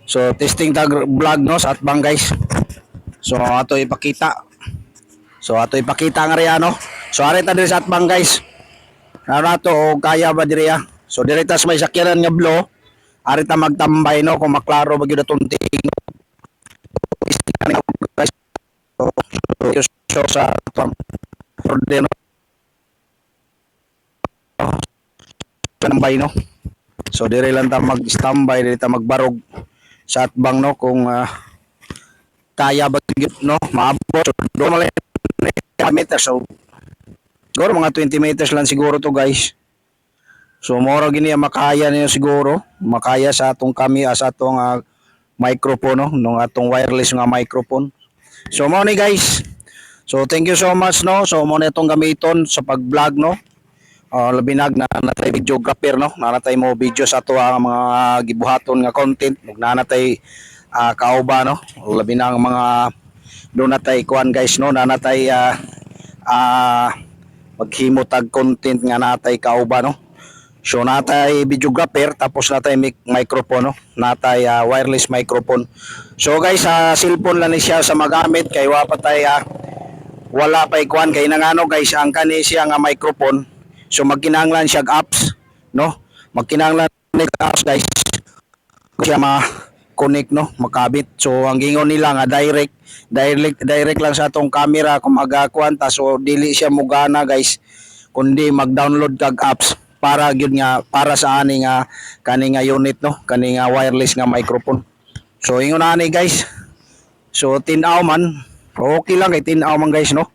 So testing tag vlog no sa atbang guys. So ato ipakita. Nga riya no. So ari ta diri sa atbang guys. Nato o kaya ba diri ya? So direkta sa may sakyanan nga blow. Ari ta magtambay no kung maklaro ba gyud atong tingog. Guys. So sa order no. Tambay no. So dire lang ta mag-standby, dire ta magbarog sa atbang no kung kaya ba gyud no maabot do malay meters. So siguro mga 20 meters lang siguro to guys. So mora gini makaya niyo siguro, makaya sa atong sa atong microphone no, nung atong wireless nga microphone. So mo ni guys. So thank you so much no. So mo na itong gamiton sa pag-vlog no. Labinag na natay videographer no, nanatay mo video sa ato ang mga gibuhaton nga content, ug nanatay kauba no, labi na ang mga do natay kuan guys no, nanatay maghimo tag content nga natay kauba no. So natay videographer tapos natay microphone no, natay wireless microphone. So guys cellphone lang ni siya sa magamit kay wa pa tay wala pa kuan kay nangano guys ang kani siya nga microphone. So magkinahanglan siya apps no, magkinahanglan apps guys siya ma-connect no, makabit. So ang gingon nila nga direct lang sa atong camera kung magakuan ta, so dili siya mugana guys kundi mag-download kag apps para gyud nga para sa ani nga kani nga unit no, kani nga wireless nga microphone. So ingon ani guys. So tinaw man okay lang kay tinaw man guys no.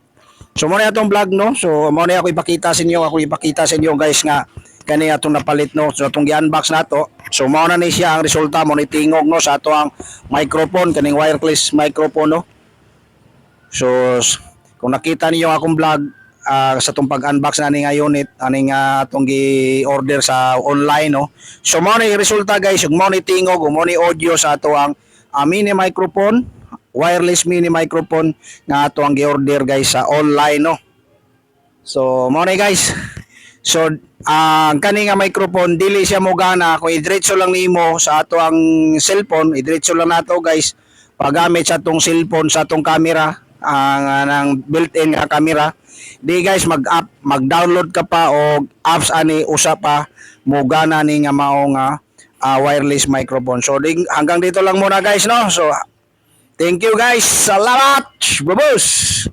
So mo na atong vlog no. So mo na ako ipakita sa inyo guys nga kani atong napalit no. So atong gi-unbox nato. So mao na ni siya ang resulta mo ni tingog no sa ato ang microphone kaning wireless microphone no. So kung nakita niyo akong vlog sa atong pag-unbox na ni nga unit ani nga atong gi-order sa online no. So mao ni resulta guys, ug mao ni tingog, ug mao ni audio sa ato ang mini microphone, wireless mini microphone nga ato ang gi-order guys sa online no. So mao ni guys. So ang kani nga microphone dili siya mogana kung idiretso lang nimo sa ato ang cellphone, idiretso lang nato guys paggamit sa atong cellphone sa atong camera ang built-in nga camera. Di guys mag-download ka pa og apps ani usa pa mogana ni nga mao nga wireless microphone. So hanggang dito lang muna guys no. So thank you guys. Salamat. Babos.